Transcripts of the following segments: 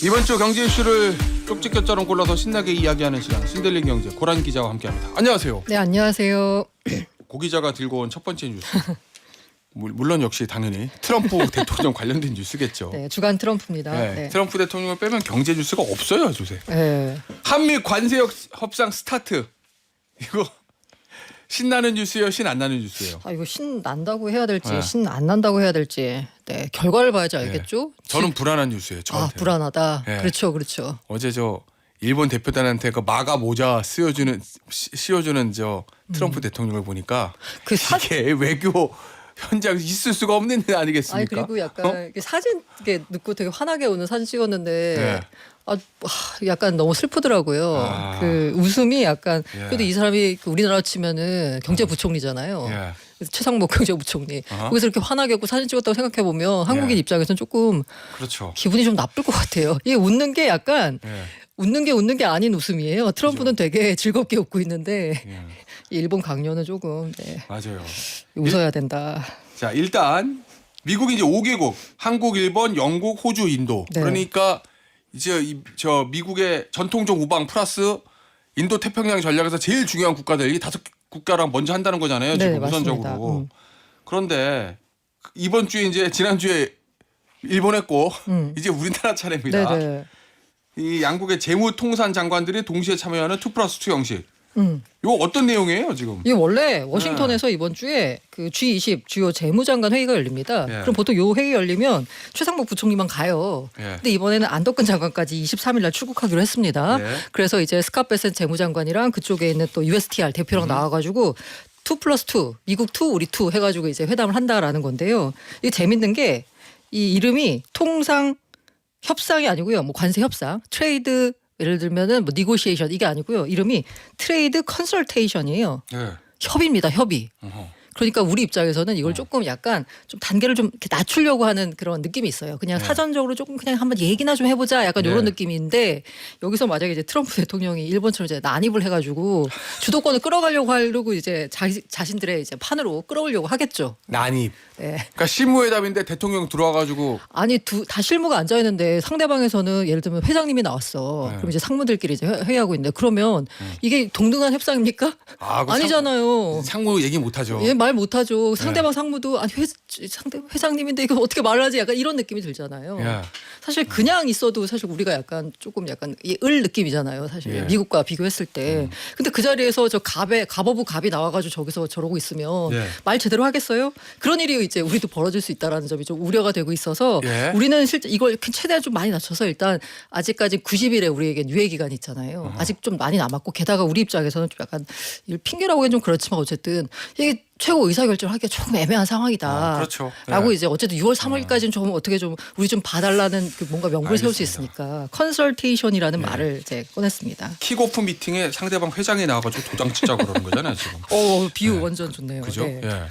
이번 주 경제 이슈를 쪽집게처럼 골라서 신나게 이야기하는 시간 신들린 경제 고란 기자와 함께합니다. 안녕하세요. 네, 안녕하세요. 고 기자가 들고 온 첫 번째 뉴스. 물론 역시 당연히 트럼프 대통령 관련된 뉴스겠죠. 네, 주간 트럼프입니다. 네, 네. 트럼프 대통령을 빼면 경제 뉴스가 없어요, 요새. 네. 한미 관세 협상 스타트. 이거 신나는 뉴스예요, 신 안 나는 뉴스예요? 아, 이거 신 난다고 해야 될지 네. 신 안 난다고 해야 될지 네, 결과를 봐야지 알겠죠? 저는 불안한 뉴스예요. 저한테. 아, 불안하다. 네. 그렇죠, 그렇죠. 어제 저 일본 대표단한테 그 마가 모자 씌워주는 저 트럼프 대통령을 보니까 그 이게 외교 현장 있을 수가 없는 일 아니겠습니까? 아니 그리고 약간 이렇게 사진 이렇게 넣고 되게 환하게 오는 사진 찍었는데 네. 약간 너무 슬프더라고요. 아. 그 웃음이 약간 예. 그래도 이 사람이 그 우리나라 치면은 경제부총리잖아요. 예. 그래서 최상목 경제부총리. 어허. 거기서 이렇게 환하게 웃고 사진 찍었다고 생각해 보면 한국인 예. 입장에서는 조금 그렇죠. 기분이 좀 나쁠 것 같아요. 이게 웃는 게 약간 예. 웃는 게 아닌 웃음이에요. 트럼프는 되게 즐겁게 웃고 있는데 예. 일본 강요는 조금 맞아요. 웃어야 된다. 자, 일단 미국이 이제 5개국, 한국, 일본, 영국, 호주, 인도. 네. 그러니까 이제 저 미국의 전통적 우방 플러스 인도 태평양 전략에서 제일 중요한 국가들 이 5국가랑 먼저 한다는 거잖아요. 네, 지금 맞습니다. 우선적으로. 그런데 이번 주에 이제 지난주에 일본 했고 이제 우리나라 차례입니다. 네네. 이 양국의 재무통산 장관들이 동시에 참여하는 2+2 형식. 이거 어떤 내용이에요 지금? 이게 원래 워싱턴에서 이번 주에 그 G20 주요 재무장관 회의가 열립니다. 예. 그럼 보통 요 회의 열리면 최상목 부총리만 가요. 예. 근데 이번에는 안덕근 장관까지 23일 날 출국하기로 했습니다. 예. 그래서 이제 스캇 베센 재무장관이랑 그쪽에 있는 또 USTR 대표랑 나와가지고 2+2 미국 2 우리 2 해가지고 이제 회담을 한다라는 건데요. 이게 재밌는 게 이 이름이 통상 협상이 아니고요. 뭐 관세 협상, 트레이드 예를 들면은 뭐 니고시에이션 이게 아니고요. 이름이 트레이드 컨설테이션이에요. 예. 협의입니다. 협의. 어허. 그러니까 우리 입장에서는 이걸 조금 약간 좀 단계를 좀 이렇게 낮추려고 하는 그런 느낌이 있어요. 그냥 네. 사전적으로 조금 그냥 한번 얘기나 좀 해보자 약간 네. 이런 느낌인데 여기서 만약에 이제 트럼프 대통령이 일본처럼 이제 난입을 해가지고 주도권을 끌어가려고 이제 자신들의 이제 판으로 끌어오려고 하겠죠. 난입. 네. 그러니까 실무회담인데 대통령 들어와가지고 아니 다 실무가 앉아 있는데 상대방에서는 예를 들면 회장님이 나왔어. 네. 그럼 이제 상무들끼리 이제 회의하고 있는데 그러면 이게 동등한 협상입니까? 그 아니잖아요. 상무 얘기 못하죠. 예, 말 못하죠. 상대방 상무도 아니 회장님인데 이거 어떻게 말을 하지? 약간 이런 느낌이 들잖아요. 예. 사실 그냥 있어도 사실 우리가 약간 조금 약간 을 느낌이잖아요. 사실 예. 미국과 비교했을 때. 근데 그 자리에서 저 가버부 갑이 나와가지고 저기서 저러고 있으면 예. 말 제대로 하겠어요? 그런 일이 이제 우리도 벌어질 수 있다라는 점이 좀 우려가 되고 있어서 예. 우리는 실제 이걸 최대한 좀 많이 낮춰서 일단 아직까지 90일에 우리에게 유예 기간이 있잖아요. 아직 좀 많이 남았고 게다가 우리 입장에서는 좀 약간 핑계라고 하기엔 좀 그렇지만 어쨌든 이게 최고 의사결정을 하기가 조금 애매한 상황이다. 그렇죠. 라고 예. 이제 어쨌든 6월 3월까지는 좀 어떻게 좀 우리 좀 봐달라는 그 뭔가 명분을 세울 수 알겠습니다. 있으니까 컨설테이션이라는 말을 이제 꺼냈습니다. 킥오프 미팅에 상대방 회장이 나와가지고 도장 치자고 그러는 거잖아요 지금. 비유 완전 좋네요. 그죠? 네. 예.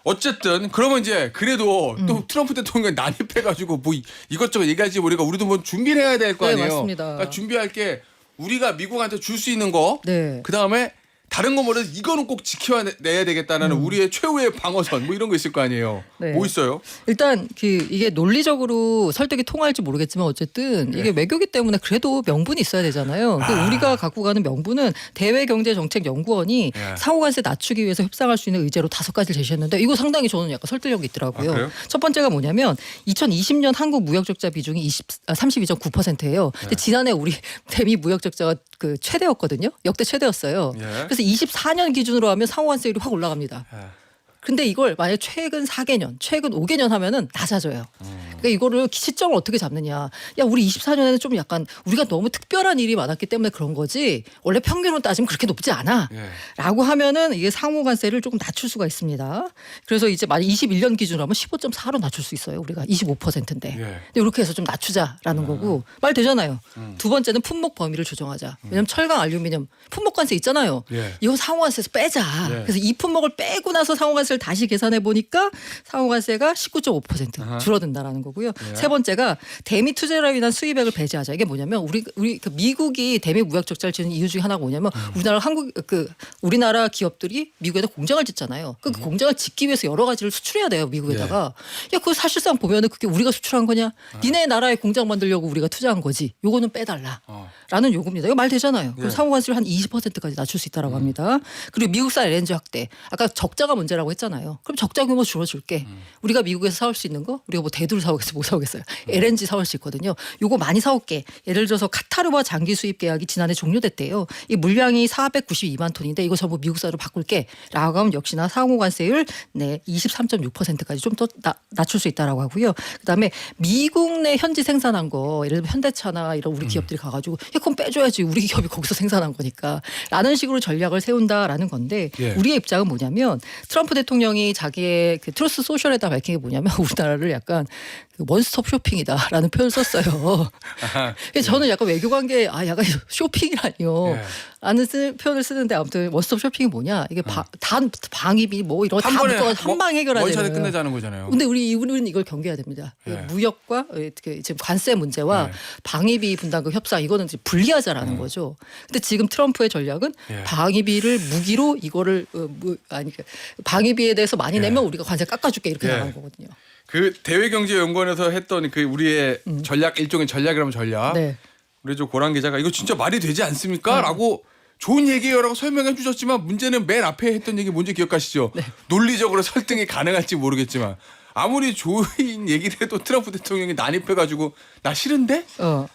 어쨌든 그러면 이제 그래도 또 트럼프 대통령이 난입해가지고 뭐 이것저것 얘기할지 모르니까 우리도 뭐 준비를 해야 될 거 네, 아니에요. 맞습니다. 그러니까 준비할 게 우리가 미국한테 줄 수 있는 거. 네. 그 다음에 다른 거 뭐래도 이거는 꼭 지켜내야 되겠다는 우리의 최후의 방어선 뭐 이런 거 있을 거 아니에요. 네. 뭐 있어요? 일단 이게 논리적으로 설득이 통할지 모르겠지만 어쨌든 이게 외교기 때문에 그래도 명분이 있어야 되잖아요. 우리가 갖고 가는 명분은 대외경제정책연구원이 예. 상호관세 낮추기 위해서 협상할 수 있는 의제로 5가지를 제시했는데 이거 상당히 저는 약간 설득력이 있더라고요. 아, 그래요? 첫 번째가 뭐냐면 2020년 한국 무역적자 비중이 32.9%예요. 근데 지난해 우리 대미 무역적자가 그 최대였거든요. 역대 최대였어요. 예. 그래서 24년 기준으로 하면 상호관세율이 확 올라갑니다. 예. 근데 이걸 만약 최근 4개년, 최근 5개년 하면은 낮아져요. 그러니까 이거를 시점을 어떻게 잡느냐. 야, 우리 24년에는 좀 약간 우리가 너무 특별한 일이 많았기 때문에 그런 거지. 원래 평균으로 따지면 그렇게 높지 않아. 예. 라고 하면은 이게 상호관세를 조금 낮출 수가 있습니다. 그래서 이제 만약 21년 기준으로 하면 15.4로 낮출 수 있어요. 우리가 25%인데. 예. 근데 이렇게 해서 좀 낮추자라는 거고 말 되잖아요. 두 번째는 품목 범위를 조정하자. 왜냐면 철강, 알루미늄 품목관세 있잖아요. 예. 이거 상호관세에서 빼자. 예. 그래서 이 품목을 빼고 나서 상호관세를 다시 계산해 보니까 상호관세가 19.5% 아하. 줄어든다라는 거고요. 예. 세 번째가 대미 투자로 인한 수입액을 배제하자. 이게 뭐냐면 우리 그 미국이 대미 무역 적자를 지는 이유 중에 하나가 뭐냐면 우리나라 기업들이 미국에다 공장을 짓잖아요. 그 공장을 짓기 위해서 여러 가지를 수출해야 돼요, 미국에다가. 야, 그거 사실상 보면은 그게 우리가 수출한 거냐? 니네 나라에 공장 만들려고 우리가 투자한 거지. 요거는 빼달라. 라는 요구입니다. 이거 말 되잖아요. 그럼 상호관세를 한 20%까지 낮출 수 있다라고 합니다. 그리고 미국산 LNG 확대. 아까 적자가 문제라고 했잖아요. 그럼 적자 규모 줄여줄게. 우리가 미국에서 사올 수 있는 거 우리가 뭐 대두를 사오겠어 못 사오겠어요. LNG 사올 수 있거든요. 요거 많이 사올게. 예를 들어서 카타르와 장기 수입 계약이 지난해 종료됐대요. 이 물량이 492만 톤인데 이거 전부 미국산으로 바꿀게. 라고 하면 역시나 상호관세율 23.6%까지 좀 더 낮출 수 있다라고 하고요. 그다음에 미국 내 현지 생산한 거 예를 들면 현대차나 이런 우리 기업들이 가가지고 야, 그럼 빼줘야지. 우리 기업이 거기서 생산한 거니까. 라는 식으로 전략을 세운다라는 건데 우리의 입장은 뭐냐면 트럼프 대통령이 자기의 그 트루스 소셜에다 밝힌 게 뭐냐면 우리나라를 약간 그 원스톱 쇼핑이다라는 표현을 썼어요. 그래서 저는 약간 외교관계 약간 쇼핑이라니요. 라는 표현을 쓰는데 아무튼 원스톱 쇼핑이 뭐냐. 이게 단 방위비 뭐 이런 거 다 묶어 한방 해결하는 원샷에 끝내자는 거잖아요. 근데 우리는 이걸 경계해야 됩니다. 무역과 지금 관세 문제와 방위비 분담금 협상 이거는 이제 분리하자라는 거죠. 근데 지금 트럼프의 전략은 방위비를 무기로 이거를 방위비에 대해서 많이 내면 우리가 관세 깎아줄게 이렇게 나간 거거든요. 그 대외경제연구원에서 했던 그 우리의 전략 일종의 전략이라면 전략. 우리 저 고란 기자가 이거 진짜 말이 되지 않습니까?라고 좋은 얘기예요라고 설명해 주셨지만 문제는 맨 앞에 했던 얘기 뭔지 기억하시죠? 논리적으로 설득이 가능할지 모르겠지만 아무리 좋은 얘기를 해도 트럼프 대통령이 난입해가지고 나 싫은데?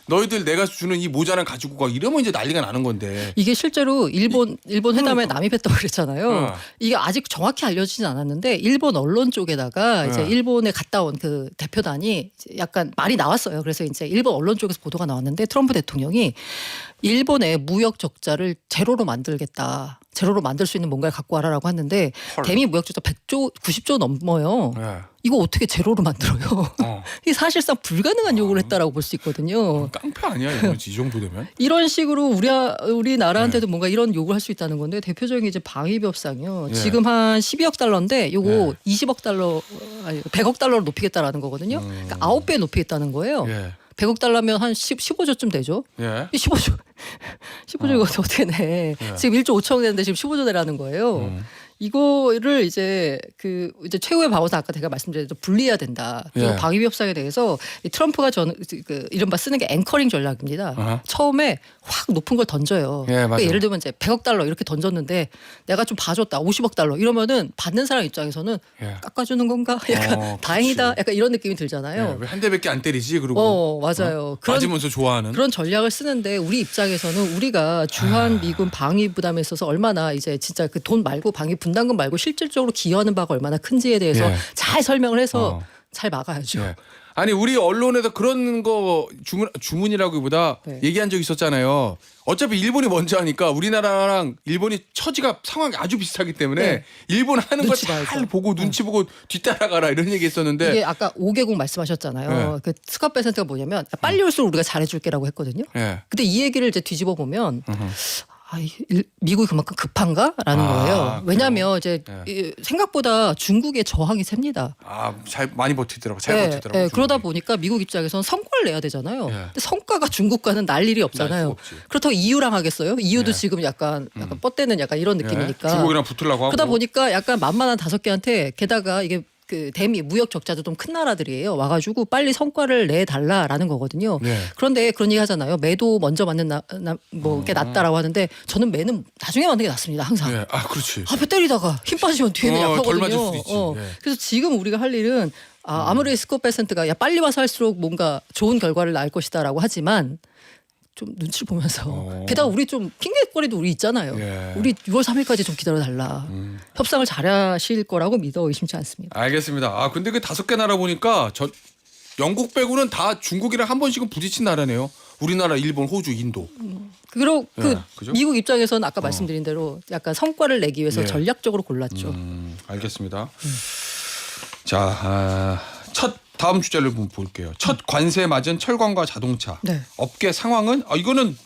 너희들 내가 주는 이 모자는 가지고 가 이러면 이제 난리가 나는 건데. 이게 실제로 일본 회담에 남입했다고 그랬잖아요. 이게 아직 정확히 알려지진 않았는데 일본 언론 쪽에다가 이제 일본에 갔다 온 그 대표단이 약간 말이 나왔어요. 그래서 이제 일본 언론 쪽에서 보도가 나왔는데 트럼프 대통령이 일본의 무역 적자를 제로로 만들겠다. 제로로 만들 수 있는 뭔가를 갖고 와라라고 했는데 대미 무역 적자 90조 넘어요. 이거 어떻게 제로로 만들어요? 이게 사실상 불가능한 요구를 했다라고 볼 수 있거든요. 깡패 아니야 이 정도 되면? 이런 식으로 우리나라한테도 뭔가 이런 요구를 할 수 있다는 건데 대표적인 이제 방위비 협상이요. 지금 한 12억 달러인데 요거 20억 달러, 아니 100억 달러로 높이겠다라는 거거든요. 그러니까 9배 높이겠다는 거예요. 100억 달러면 한 15조쯤 되죠. 15조 이거 어떻게 내? 지금 1조 5천억 되는데 지금 15조 내라는 거예요. 이거를 이제 최후의 방어사 아까 제가 말씀드렸죠 분리해야 된다. 그리고 방위비 협상에 대해서 이 트럼프가 이른바 쓰는 게 앵커링 전략입니다. 처음에 확 높은 걸 던져요. 그러니까 예를 들면 이제 100억 달러 이렇게 던졌는데 내가 좀 봐줬다 50억 달러 이러면은 받는 사람 입장에서는 깎아주는 건가? 약간 다행이다. 약간 이런 느낌이 들잖아요. 왜 한 대밖에 안 때리지? 그리고 맞아요. 맞으면서 좋아하는 그런 전략을 쓰는데 우리 입장에서는 우리가 주한 미군 방위 부담에 있어서 얼마나 이제 진짜 그 돈 말고 방위 분담금 말고 실질적으로 기여하는 바가 얼마나 큰지에 대해서 잘 설명을 해서 잘 막아야죠. 아니 우리 언론에서 그런 거 주문이라기보다 얘기한 적 있었잖아요. 어차피 일본이 먼저 하니까 우리나라랑 일본이 처지가 상황이 아주 비슷하기 때문에 일본 하는 거 잘 보고 눈치 보고 뒤따라가라 이런 얘기 했었는데 이게 아까 5개국 말씀하셨잖아요. 그 스캇 베센트가 뭐냐면 빨리 올수록 우리가 잘해줄게라고 했거든요. 근데 이 얘기를 이제 뒤집어 보면 미국이 그만큼 급한가라는 거예요. 왜냐하면 이제 생각보다 중국의 저항이 셉니다. 잘 많이 버티더라고. 잘 버티더라고. 그러다 보니까 미국 입장에서는 성과를 내야 되잖아요. 근데 성과가 중국과는 날 일이 없잖아요. 그렇다고 EU랑 하겠어요? EU도 지금 약간 뻗대는 약간 이런 느낌이니까. 중국이랑 붙으려고 하고. 그러다 보니까 약간 만만한 5개한테 게다가 이게 그 대미 무역 적자도 좀 큰 나라들이에요. 와가지고 빨리 성과를 내달라라는 거거든요. 그런데 그런 얘기 하잖아요. 매도 먼저 맞는 게 낫다라고 하는데 저는 매는 나중에 맞는 게 낫습니다. 항상. 그렇지. 앞에 때리다가 힘 빠지면 뒤에는 덜 약하거든요. 맞을 수도 있지. 그래서 지금 우리가 할 일은 아무리 스캇 베센트가 빨리 와서 할수록 뭔가 좋은 결과를 낳을 것이다라고 하지만 좀 눈치를 보면서 게다가 우리 좀 핑계거리도 우리 있잖아요. 우리 6월 3일까지 좀 기다려달라. 협상을 잘하실 거라고 믿어 의심치 않습니다. 알겠습니다. 근데 그 5개 나라 보니까 영국 빼고는 다 중국이랑 한 번씩은 부딪힌 나라네요. 우리나라, 일본, 호주, 인도. 그리고 미국 입장에서는 아까 말씀드린 대로 약간 성과를 내기 위해서 전략적으로 골랐죠. 알겠습니다. 자, 다음 주제를 볼게요. 첫 관세 맞은 철강과 자동차 업계 상황은 이거는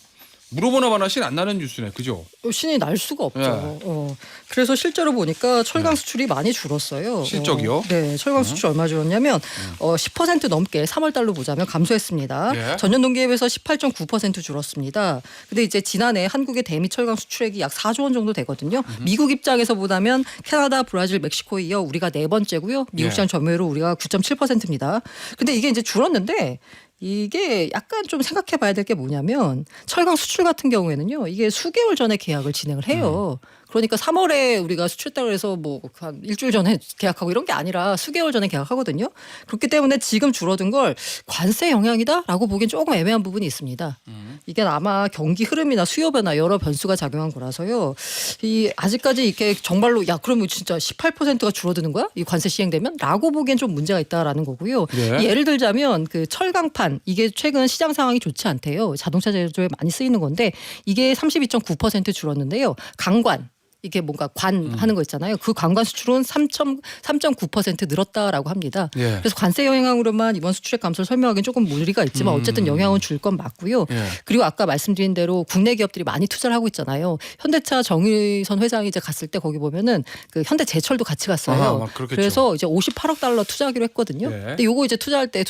물어보나 마나 신 안 나는 뉴스네, 그죠? 신이 날 수가 없죠. 예. 그래서 실제로 보니까 철강 수출이 많이 줄었어요. 실적이요? 네, 철강 수출 얼마 줄었냐면 10% 넘게 3월 달로 보자면 감소했습니다. 예. 전년 동기에 비해서 18.9% 줄었습니다. 근데 이제 지난해 한국의 대미 철강 수출액이 약 4조 원 정도 되거든요. 미국 입장에서 보자면 캐나다, 브라질, 멕시코에 이어 우리가 네 번째고요. 미국 시장 점유율로 우리가 9.7%입니다. 근데 이게 이제 줄었는데 이게 약간 좀 생각해 봐야 될 게 뭐냐면 철강 수출 같은 경우에는요. 이게 수개월 전에 계약을 진행을 해요. 그러니까 3월에 우리가 수출했다고 해서 뭐 한 일주일 전에 계약하고 이런 게 아니라 수개월 전에 계약하거든요. 그렇기 때문에 지금 줄어든 걸 관세 영향이다라고 보기엔 조금 애매한 부분이 있습니다. 이게 아마 경기 흐름이나 수요 변화 여러 변수가 작용한 거라서요. 이 아직까지 이렇게 정말로 야 그러면 진짜 18%가 줄어드는 거야? 이 관세 시행되면?라고 보기엔 좀 문제가 있다라는 거고요. 예. 예를 들자면 그 철강판 이게 최근 시장 상황이 좋지 않대요. 자동차 제조에 많이 쓰이는 건데 이게 32.9% 줄었는데요. 강관 이게 뭔가 관하는 거 있잖아요. 그 관관 수출은 3.9% 늘었다라고 합니다. 예. 그래서 관세 영향으로만 이번 수출액 감소를 설명하기는 조금 무리가 있지만 어쨌든 영향은 줄 건 맞고요. 예. 그리고 아까 말씀드린 대로 국내 기업들이 많이 투자를 하고 있잖아요. 현대차 정의선 회장이 이제 갔을 때 거기 보면은 그 현대제철도 같이 갔어요. 아하, 막 그렇겠죠. 그래서 이제 58억 달러 투자하기로 했거든요. 예. 근데 요거 이제 투자할 때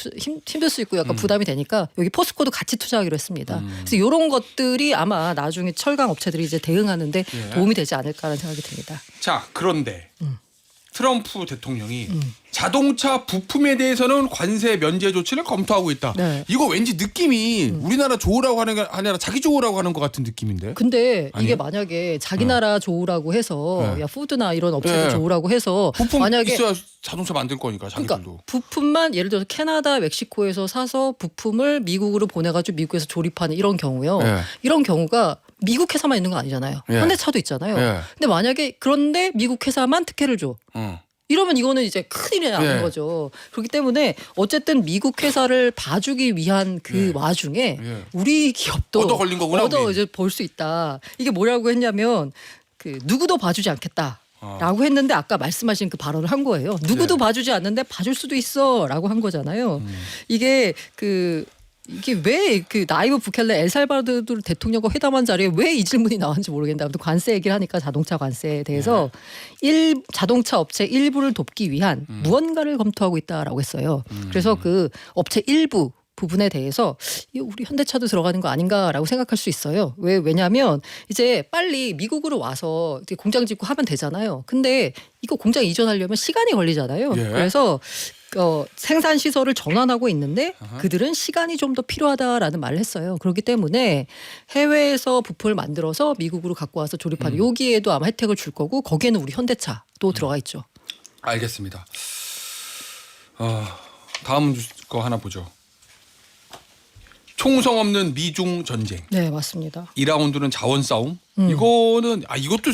힘들 수 있고 약간 부담이 되니까 여기 포스코도 같이 투자하기로 했습니다. 그래서 이런 것들이 아마 나중에 철강 업체들이 이제 대응하는데 예. 도움이 되지 않을까라는 생각이 듭니다. 자, 그런데 트럼프 대통령이 자동차 부품에 대해서는 관세 면제 조치를 검토하고 있다. 네. 이거 왠지 느낌이 우리나라 좋으라고 하는 게 아니라 자기 좋으라고 하는 것 같은 느낌인데. 근데 아니에요? 이게 만약에 자기 나라 좋으라고 해서 네. 야 푸드나 이런 업체들 네. 좋으라고 해서 부품 만약에 있어야 자동차 만들 거니까 자기들도. 그러니까 부품만 예를 들어서 캐나다, 멕시코에서 사서 부품을 미국으로 보내가지고 미국에서 조립하는 이런 경우요. 예. 이런 경우가 미국 회사만 있는 거 아니잖아요. 예. 현대차도 있잖아요. 예. 근데 만약에 그런데 미국 회사만 특혜를 줘. 이러면 이거는 이제 큰일이 나는 예. 거죠. 그렇기 때문에 어쨌든 미국 회사를 봐주기 위한 그 예. 와중에 예. 우리 기업도 얻어 걸린 거구나, 얻어 우린. 이제 볼 수 있다. 이게 뭐라고 했냐면 그 누구도 봐주지 않겠다. 라고 했는데 아까 말씀하신 그 발언을 한 거예요. 누구도 네. 봐주지 않는데 봐줄 수도 있어라고 한 거잖아요. 이게 왜 그 나이브 부켈레 엘살바도르 대통령과 회담한 자리에 왜 이 질문이 나왔는지 모르겠는데 아무튼 관세 얘기를 하니까 자동차 관세에 대해서 자동차 업체 일부를 돕기 위한 무언가를 검토하고 있다라고 했어요. 그래서 그 업체 일부 부분에 대해서 우리 현대차도 들어가는 거 아닌가라고 생각할 수 있어요. 왜냐하면 이제 빨리 미국으로 와서 이제 공장 짓고 하면 되잖아요. 근데 이거 공장 이전하려면 시간이 걸리잖아요. 예. 그래서 생산 시설을 전환하고 있는데 그들은 시간이 좀 더 필요하다라는 말을 했어요. 그렇기 때문에 해외에서 부품을 만들어서 미국으로 갖고 와서 조립하는 여기에도 아마 혜택을 줄 거고 거기에는 우리 현대차도 들어가 있죠. 알겠습니다. 다음 거 하나 보죠. 총성 없는 미중 전쟁. 네, 맞습니다. 2라운드는 자원 싸움. 이거는 이것도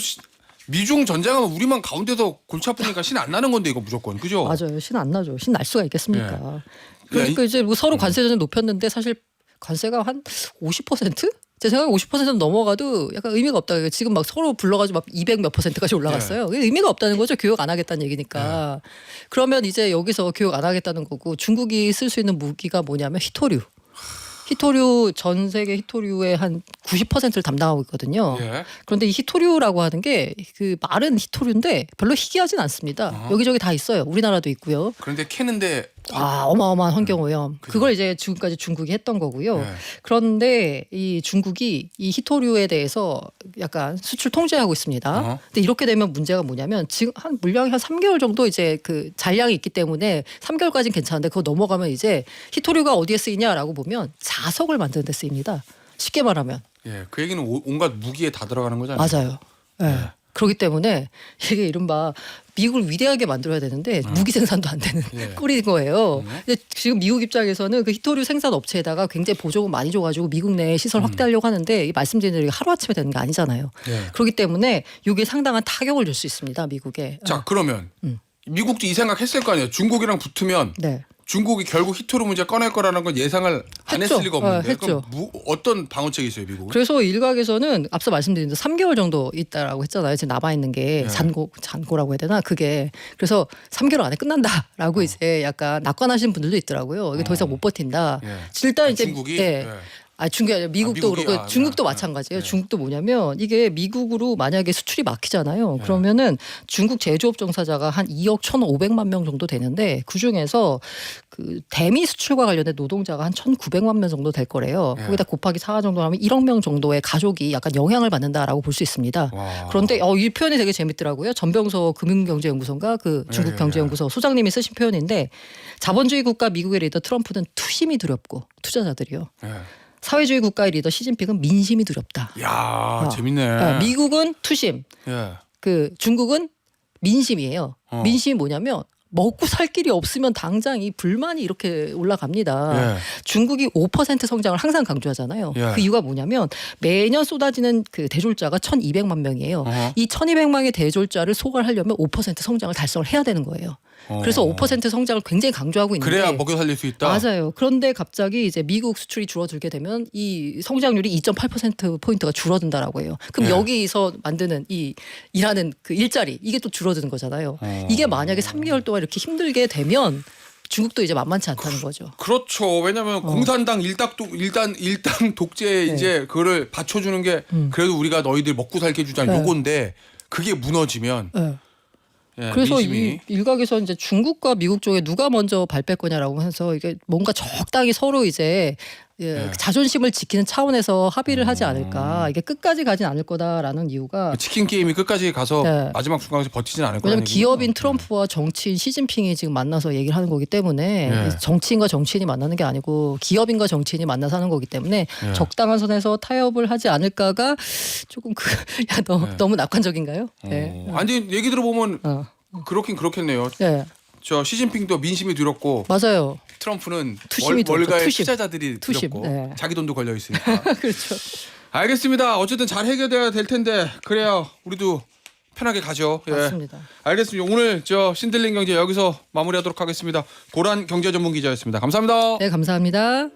미중 전쟁하면 우리만 가운데서 골치 아프니까 신 안 나는 건데 이거 무조건 그죠? 맞아요. 신 안 나죠. 신 날 수가 있겠습니까? 예. 그러니까 이제 뭐 서로 관세 전쟁 높였는데 사실 관세가 한 50%? 제 생각에 50% 넘어가도 약간 의미가 없다. 지금 막 서로 불러가지고 막 200 몇 %까지 올라갔어요. 그게 의미가 없다는 거죠. 교육 안 하겠다는 얘기니까. 그러면 이제 여기서 교육 안 하겠다는 거고 중국이 쓸 수 있는 무기가 뭐냐면 히토류. 히토류 전 세계 히토류의 한 90%를 담당하고 있거든요. 예. 그런데 이 히토류라고 하는 게 그 마른 히토류인데 별로 희귀하진 않습니다. 여기저기 다 있어요. 우리나라도 있고요. 그런데 캐는데 어마어마한 환경오염. 그걸 이제 지금까지 중국이 했던 거고요. 네. 그런데 이 중국이 이 히토류에 대해서 약간 수출 통제하고 있습니다. 근데 이렇게 되면 문제가 뭐냐면 지금 한 물량이 한 3개월 정도 이제 그 잔량이 있기 때문에 3개월까지는 괜찮은데 그거 넘어가면 이제 히토류가 어디에 쓰이냐라고 보면 자석을 만드는 데 쓰입니다. 쉽게 말하면. 예, 그 얘기는 온갖 무기에 다 들어가는 거잖아요. 맞아요. 예. 네. 그렇기 때문에 이게 이른바 미국을 위대하게 만들어야 되는데 무기 생산도 안 되는 예. 꼴인 거예요. 근데 지금 미국 입장에서는 그 히토류 생산 업체에다가 굉장히 보조금 많이 줘가지고 미국 내에 시설 확대하려고 하는데 말씀드린 대로 하루아침에 되는 게 아니잖아요. 예. 그렇기 때문에 이게 상당한 타격을 줄 수 있습니다. 미국에. 자, 그러면 미국도 이 생각했을 거 아니에요. 중국이랑 붙으면 네. 중국이 결국 히토류 문제 꺼낼 거라는 건 예상을 안 했죠. 했을 리가 없는데 했죠. 그럼 어떤 방어책이 있어요, 미국은? 그래서 일각에서는 앞서 말씀드린 대로 3개월 정도 있다라고 했잖아요. 지금 남아 있는 게 잔고라고 해야 되나 그게 그래서 3개월 안에 끝난다라고 이제 약간 낙관하시는 분들도 있더라고요. 이게 더 이상 못 버틴다. 예. 일단 이제 중국이? 네. 예. 중국이 아니라 미국도 미국이? 그렇고 중국도 마찬가지예요. 네. 중국도 뭐냐면 이게 미국으로 만약에 수출이 막히잖아요. 네. 그러면은 중국 제조업 종사자가 한 2억 1,500만 명 정도 되는데 그 중에서 그 대미 수출과 관련된 노동자가 한 1,900만 명 정도 될 거래요. 네. 거기다 곱하기 4 정도 하면 1억 명 정도의 가족이 약간 영향을 받는다라고 볼 수 있습니다. 와. 그런데 이 표현이 되게 재밌더라고요. 전병서 금융경제연구소인가 그 중국경제연구소 소장님이 쓰신 표현인데 자본주의 국가 미국의 리더 트럼프는 투심이 두렵고 투자자들이요. 네. 사회주의 국가의 리더 시진핑은 민심이 두렵다. 야 재밌네. 미국은 투심, 예. 그 중국은 민심이에요. 민심이 뭐냐면 먹고 살 길이 없으면 당장 이 불만이 이렇게 올라갑니다. 예. 중국이 5% 성장을 항상 강조하잖아요. 예. 그 이유가 뭐냐면 매년 쏟아지는 그 대졸자가 1,200만 명이에요. 이 1,200만의 대졸자를 소화하려면 5% 성장을 달성을 해야 되는 거예요. 그래서 5% 성장을 굉장히 강조하고 있는데 그래야 먹여 살릴 수 있다. 맞아요. 그런데 갑자기 이제 미국 수출이 줄어들게 되면 이 성장률이 2.8% 포인트가 줄어든다라고 해요. 그럼 예. 여기서 만드는 이 일하는 그 일자리 이게 또 줄어드는 거잖아요. 이게 만약에 3개월 동안 이렇게 힘들게 되면 중국도 이제 만만치 않다는 거죠. 그렇죠. 왜냐하면 공산당 일당 독재 네. 이제 그거를 받쳐주는 게 그래도 우리가 너희들 먹고 살게 해주자 네. 요건데 그게 무너지면 네. 예, 그래서 민심이. 이 일각에서 이제 중국과 미국 쪽에 누가 먼저 발 뺄 거냐라고 해서 이게 뭔가 적당히 서로 이제 네. 자존심을 지키는 차원에서 합의를 하지 않을까. 이게 끝까지 가진 않을 거다라는 이유가 치킨 게임이 끝까지 가서 네. 마지막 순간까지 버티진 않을 거예요. 왜냐하면 기업인 트럼프와 정치인 시진핑이 지금 만나서 얘기를 하는 거기 때문에 네. 정치인과 정치인이 만나는 게 아니고 기업인과 정치인이 만나서 하는 거기 때문에 네. 적당한 선에서 타협을 하지 않을까가 조금 너무 낙관적인가요? 네. 아니 얘기 들어보면 어. 그렇긴 그렇겠네요. 네. 저 시진핑도 민심이 두렵고 맞아요. 트럼프는 투심이 두렵고, 월가의 투심. 투자자들이 투심. 두렵고 네. 자기 돈도 걸려 있으니까. 그렇죠. 알겠습니다. 어쨌든 잘 해결돼야 될 텐데 그래야 우리도 편하게 가죠. 예. 맞습니다. 알겠습니다. 오늘 저 신들린 경제 여기서 마무리하도록 하겠습니다. 고란 경제 전문 기자였습니다. 감사합니다. 네, 감사합니다.